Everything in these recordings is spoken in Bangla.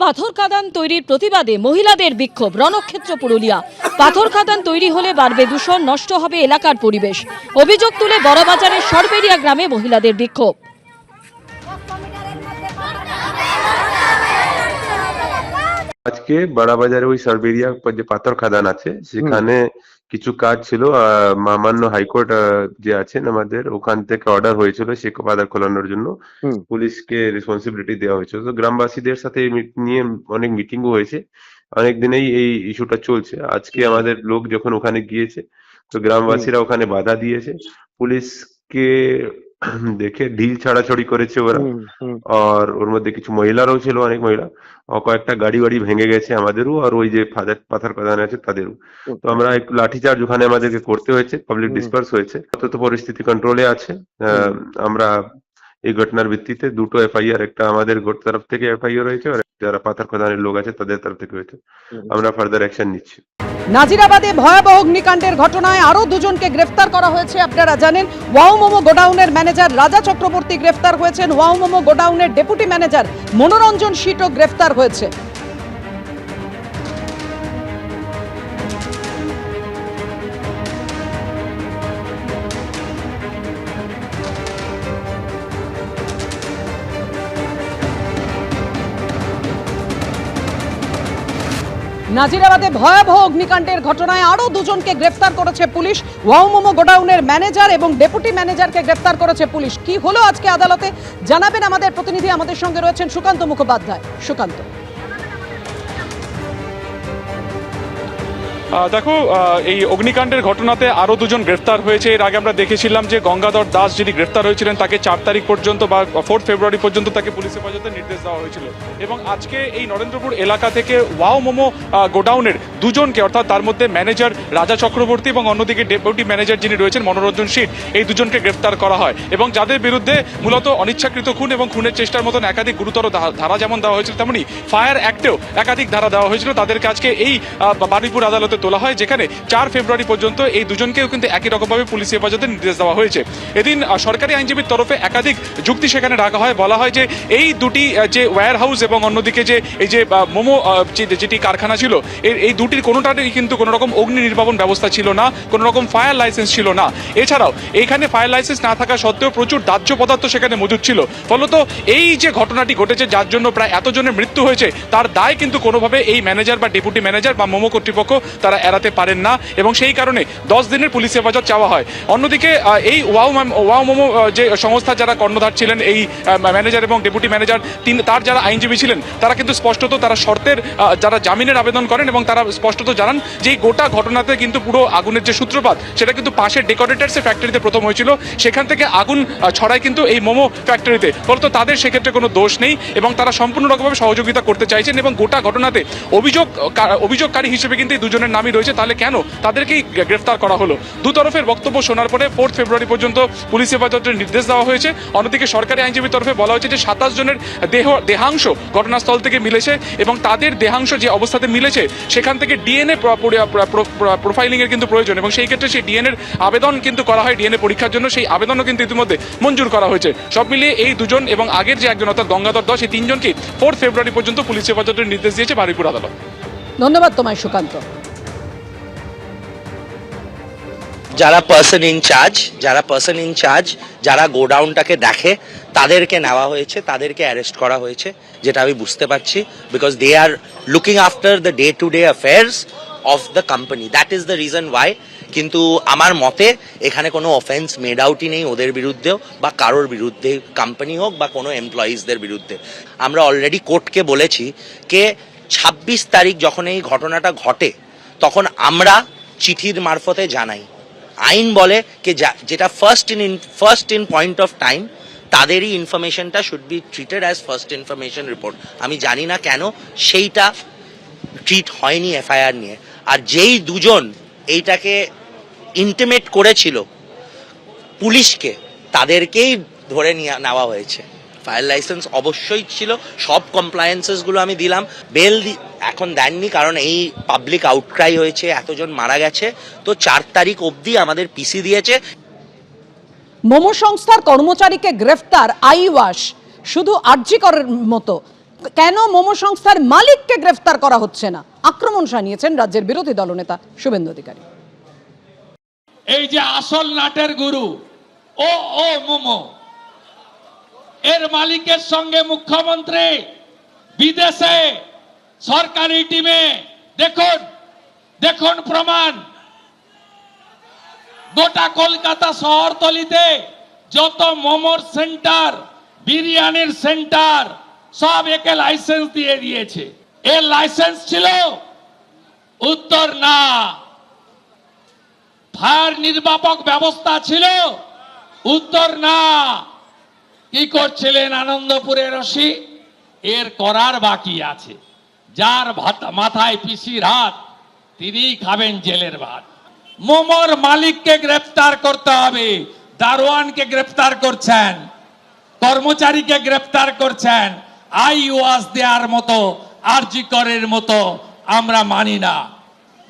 পাথর খাদান তৈরির প্রতিবাদে মহিলাদের বিক্ষোভ রণক্ষেত্র পুরুলিয়া। পাথর খাদান তৈরি হলে বাড়বে দূষণ, নষ্ট হবে এলাকার পরিবেশ। অভিযোগ তুলে বড়বাজারের সরবেরিয়া গ্রামে মহিলাদের বিক্ষোভ। আজকে বড়বাজারে ওই সার্বেরিয়া যে পাথর খাদান আছে সেখানে কিছু কাজ ছিল। মাননীয় হাইকোর্ট যে আছেন আমাদের, ওখান থেকে অর্ডার হয়েছিল সে বাজার খোলানোর জন্য, পুলিশকে রেসপন্সিবিলিটি দেওয়া হয়েছিল। তো গ্রামবাসীদের সাথে নিয়ে অনেক মিটিংও হয়েছে, অনেক দিনেই এই ইস্যুটা চলছে। আজকে আমাদের লোক যখন ওখানে গিয়েছে তো গ্রামবাসীরা ওখানে বাধা দিয়েছে, পুলিশকে দেখে ঢিল ছাড়াছড়ি করেছে ওরা। আর ওর মধ্যে কিছু মহিলারাও ছিল, অনেক মহিলা, কয়েকটা গাড়ি ভেঙে গেছে আমাদেরও, আর ওই যে পাথর কাদান আছে তাদেরও। তো আমরা একটু লাঠিচার্জ ওখানে আমাদেরকে করতে হয়েছে, পাবলিক ডিসপার্স হয়েছে। তো পরিস্থিতি কন্ট্রোলে আছে। আমরা এই ঘটনার ভিত্তিতে দুটো এফআইআর, একটা আমাদের তরফ থেকে এফআইআর হয়েছে আর যারা পাথর কাদানের লোক আছে তাদের তরফ থেকে হয়েছে। আমরা ফার্দার অ্যাকশন নিচ্ছি। নাজিরাবাদে ভয়াবহ অগ্নিকাণ্ডের ঘটনায় আরো দুজনকে গ্রেফতার করা হয়েছে। আপনারা জানেন, ওয়াও মোমো গোডাউনের ম্যানেজার রাজা চক্রবর্তী গ্রেফতার হয়েছেন। ওয়াও মোমো গোডাউনের ডেপুটি ম্যানেজার মনোরঞ্জন শীটও গ্রেফতার হয়েছে। নাজিরাবাদে ভয়াবহ অগ্নিকাণ্ডের ঘটনায় আরো দুজনকে গ্রেফতার করেছে পুলিশ। ওয়াও মোমো গোডাউনের ম্যানেজার এবং ডেপুটি ম্যানেজারকে গ্রেফতার করেছে পুলিশ। কি হলো আজকে আদালতে জানাবেন আমাদের প্রতিনিধি, আমাদের সঙ্গে রয়েছেন সুকান্ত মুখোপাধ্যায়। সুকান্ত, দেখো, এই অগ্নিকাণ্ডের ঘটনাতে আরো দুজন গ্রেফতার হয়েছে। এর আগে আমরা দেখেছিলাম যে গঙ্গাধর দাস যিনি গ্রেফতার হয়েছিলেন তাকে 4 তারিখ পর্যন্ত বা 4 ফেব্রুয়ারি পর্যন্ত তাকে পুলিশ হেফাজতে নির্দেশ দেওয়া হয়েছিল। এবং আজকে এই নরেন্দ্রপুর এলাকা থেকে ওয়াও মোমো গোডাউনের দুজনকে, অর্থাৎ তার মধ্যে ম্যানেজার রাজা চক্রবর্তী এবং অন্যদিকে ডেপুটি ম্যানেজার যিনি রয়েছেন মনোরঞ্জন শীট, এই দুজনকে গ্রেফতার করা হয়। এবং যাদের বিরুদ্ধে মূলত অনিচ্ছাকৃত খুন এবং খুনের চেষ্টার মতন একাধিক গুরুতর ধারা যেমন দেওয়া হয়েছিল, তেমনি ফায়ার অ্যাক্টেও একাধিক ধারা দেওয়া হয়েছিল, তাদেরকে আজকে এই বারুইপুর আদালতে তোলা হয়, যেখানে 4 ফেব্রুয়ারি পর্যন্ত এই দুজনকেও কিন্তু একই রকমভাবে পুলিশ হেফাজতে নির্দেশ দেওয়া হয়েছে। এদিন সরকারি আইনজীবীর তরফে একাধিক যুক্তি সেখানে রাখা হয়। বলা হয় যে এই দুটি যে ওয়্যার হাউস এবং অন্যদিকে যে এই যে মোমো যেটি কারখানা ছিল, এই দুটির কোনোটারই কিন্তু কোনো রকম অগ্নি নির্বাপন ব্যবস্থা ছিল না, কোনো রকম ফায়ার লাইসেন্স ছিল না। এছাড়াও এইখানে ফায়ার লাইসেন্স না থাকা সত্ত্বেও প্রচুর দাহ্য পদার্থ সেখানে মজুদ ছিল। ফলত এই যে ঘটনাটি ঘটেছে, যার জন্য প্রায় এতজনের মৃত্যু হয়েছে, তার দায় কিন্তু কোনোভাবে এই ম্যানেজার বা ডেপুটি ম্যানেজার বা মোমো কর্তৃপক্ষ তারা এড়াতে পারেন না, এবং সেই কারণে 10 দিনের পুলিশ হেফাজত চাওয়া হয়। অন্যদিকে এই ওয়াও মোমো যে সংস্থা যারা কর্ণধার ছিলেন, এই ম্যানেজার এবং ডেপুটি ম্যানেজার, তার যারা আইনজীবী ছিলেন, তারা কিন্তু স্পষ্টত তারা শর্তের যারা জামিনের আবেদন করেন এবং তারা স্পষ্টত জানান যে এই গোটা ঘটনাতে কিন্তু পুরো আগুনের যে সূত্রপাত সেটা কিন্তু পাশের ডেকোরেটার্সের ফ্যাক্টরিতে প্রথম হয়েছিল। সেখান থেকে আগুন ছড়ায় কিন্তু এই মোমো ফ্যাক্টরিতে, ফলত তাদের সেক্ষেত্রে কোনো দোষ নেই এবং তারা সম্পূর্ণ রকমভাবে সহযোগিতা করতে চাইছেন। এবং গোটা ঘটনাতে অভিযোগকারী হিসেবে কিন্তু এই দুজনের নামই রয়েছে। তাহলে কেন তাদেরকেই গ্রেফতার করা হলো? দুতরফের বক্তব্য শোনার পরে 4 ফেব্রুয়ারি পর্যন্ত পুলিশ হেফাজতের নির্দেশ দেওয়া হয়েছে। অন্যদিকে সরকারি আইনজীবীর তরফে বলা হয়েছে যে 27 জনের দেহাংশ ঘটনাস্থল থেকে মিলেছে এবং তাদের দেহাংশ যে অবস্থাতে মিলেছে সেখান থেকে ডিএনএ প্রোফাইলিং এর কিন্তু প্রয়োজন, এবং সেই ক্ষেত্রে সেই ডিএনএর আবেদন কিন্তু করা হয় ডিএনএ পরীক্ষার জন্য। সেই আবেদনও কিন্তু ইতিমধ্যে মঞ্জুর করা হয়েছে। সব মিলিয়ে এই দুজন এবং আগের যে একজন অর্থাৎ গঙ্গাধর দাস, এই 3 জনকে 4 ফেব্রুয়ারি পর্যন্ত পুলিশ হেফাজতের নির্দেশ দিয়েছে বারুইপুর আদালত। ধন্যবাদ তোমায় সুকান্ত। যারা পার্সন ইনচার্জ যারা গোডাউনটাকে দেখে তাদেরকে নেওয়া হয়েছে, তাদেরকে অ্যারেস্ট করা হয়েছে, যেটা আমি বুঝতে পারছি, because they are looking after the day to day affairs of the company, that is the reason why. কিন্তু আমার মতে এখানে কোনো অফেন্স মেড আউটই নেই ওদের বিরুদ্ধেও বা কারোর বিরুদ্ধে, কোম্পানি হোক বা কোনো এমপ্লয়িজদের বিরুদ্ধে। আমরা অলরেডি কোর্টকে বলেছি কে 26 তারিখ যখন এই ঘটনাটা ঘটে তখন আমরা চিঠির মারফতে জানাই। আইন বলে কি যেটা first in point of time, তাদেরই ইনফরমেশনটা should be treated as first information report. আমি জানি না কেন সেইটা ট্রিট হয়নি এফআইআর নিয়ে। আর যেই দুজন এইটাকে ইন্টিমেট করেছিল পুলিশকে, তাদেরকেই ধরে নেওয়া হয়েছে। ফায়ার লাইসেন্স অবশ্যই ছিল, সব কমপ্লায়েন্সেসগুলো আমি দিলাম। বেল এখন দেননি কারণ এই পাবলিক আউটক্রাই হয়েছে, এতজন মারা গেছে, তো 4 তারিখ অবধি আমাদের পিসি দিয়েছে। মোমো সংস্থার কর্মচারীকে গ্রেফতার আইওয়াশ, শুধু আরজি করের মতো কেন মোমো সংস্থার মালিককে গ্রেফতার করা হচ্ছে না, আক্রমণ শানিয়েছেন রাজ্যের বিরোধী দলনেতা শুভেন্দু অধিকারী। এই যে আসল নাটের গুরু ও মোমো, এর মালিকের সঙ্গে মুখ্যমন্ত্রী বিদেশে সরকারি টিমে, দেখুন দেখুন প্রমাণ, গোটা কলকাতা শহরতলিতে যত মোমোর সেন্টার, বিরিয়ানির সেন্টার, সব একে লাইসেন্স দিয়ে দিয়েছে। এর লাইসেন্স ছিল? উত্তর না। ফায়ার নির্বাপক ব্যবস্থা ছিল? উত্তর না। কি করছিলেন আনন্দপুরের রশি? এর করার বাকি আছে। যার মাথায় পিসির হাত, তিনিই খাবেন জেলের ভাত। মোমোর মালিককে গ্রেফতার করতে হবে। দারোয়ানকে গ্রেফতার করছেন, কর্মচারীকে গ্রেফতার করছেন। আই ওয়াজ দেয়ার মতো, আরজি করের মতো আমরা মানি না।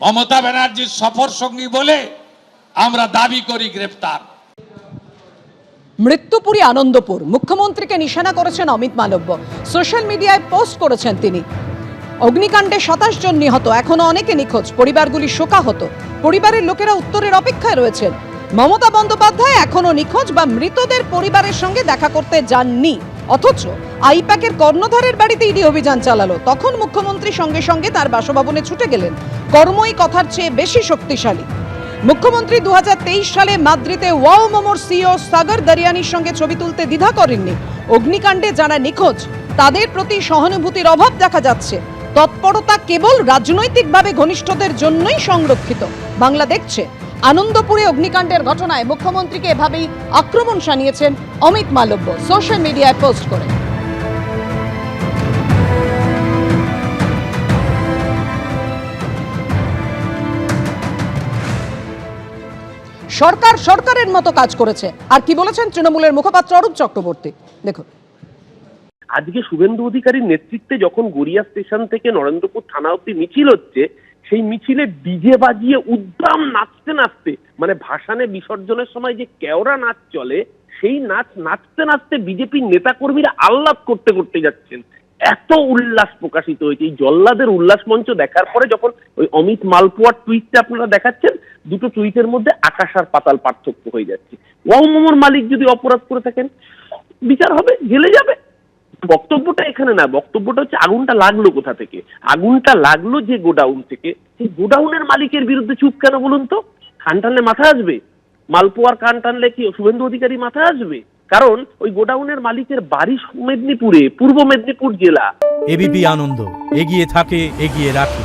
মমতা ব্যানার্জির সফর সঙ্গী বলে আমরা দাবি করি গ্রেফতার। মৃত্যুপুরী আনন্দপুর, মুখ্যমন্ত্রীকে নিশানা করেছেন অমিত মালব্য। সোশ্যাল মিডিয়ায় পোস্ট করেছেন তিনি। অগ্নিকাণ্ডে 27 জন নিহত, এখনো অনেকে নিখোঁজ, পরিবারগুলি শোকাহত। পরিবারের লোকেরা উত্তরের অপেক্ষায় রয়েছেন। মমতা বন্দ্যোপাধ্যায় এখনো নিখোঁজ বা মৃতদের পরিবারের সঙ্গে দেখা করতে যাননি, অথচ আইপ্যাকের কর্ণধারের বাড়িতে ইডি অভিযান চালালো। তখন মুখ্যমন্ত্রী সঙ্গে সঙ্গে তার বাসভবনে ছুটে গেলেন। কর্মই কথার চেয়ে বেশি শক্তিশালী। মুখ্যমন্ত্রী 2023 সালে মাদ্রিদে ওয়াও মোমোর সিইও সাগর দরিয়ানির সঙ্গে ছবি তুলতে দ্বিধা করেননি। অগ্নিকাণ্ডে যারা নিখোঁজ তাদের প্রতি সহানুভূতির অভাব দেখা যাচ্ছে। তৎপরতা কেবল রাজনৈতিকভাবে ঘনিষ্ঠদের জন্যই সংরক্ষিত। বাংলা দেখছে। আনন্দপুরে অগ্নিকাণ্ডের ঘটনায় মুখ্যমন্ত্রীকে এভাবেই আক্রমণ শানিয়েছেন অমিত মালব্য সোশ্যাল মিডিয়ায় পোস্ট করে। সরকার সরকারের মতো কাজ করেছে। আর কি বলেছেন তৃণমূলের মুখপাত্র অরূপ চক্রবর্তী, দেখুন। আজকে শুভেন্দু অধিকারীর নেতৃত্বে যখন গড়িয়া স্টেশন থেকে নরেন্দ্রপুর থানা অব্দি মিছিল হচ্ছে, সেই মিছিলে ডিজে বাজিয়ে উদ্দাম নাচতে নাচতে, মানে ভাসানে বিসর্জনের সময় যে কেওড়া নাচ চলে, সেই নাচ নাচতে নাচতে বিজেপির নেতাকর্মীরা আহ্লাদ করতে করতে যাচ্ছেন। এত উল্লাস প্রকাশিত হয়েছে। এই জল্লাদের উল্লাস মঞ্চ দেখার পরে যখন ওই অমিত মালপুয়ার টুইটটা আপনারা দেখাচ্ছেন, দুটো টুইটের মধ্যে আকাশ আর পাতাল পার্থক্য হয়ে যাচ্ছে। ওয়াও মোমোর মালিক যদি অপরাধ করে থাকেন, বিচার হবে, জেলে যাবে। বক্তব্যটা এখানে না, বক্তব্যটা হচ্ছে আগুনটা লাগলো কোথা থেকে। আগুনটা লাগলো যে গোডাউন থেকে। সেই গোডাউনের মালিকের বিরুদ্ধে চুপ কেন বলুন তো? কান টানলে মাথা আসবে? মালপোয়ার কান টানলে কি শুভেন্দু অধিকারী মাথা আসবে? কারণ ওই গোডাউনের মালিকের বাড়ি মেদিনীপুরে, পূর্ব মেদিনীপুর জেলা। এবিপি আনন্দ, এগিয়ে থাকে, এগিয়ে রাখে।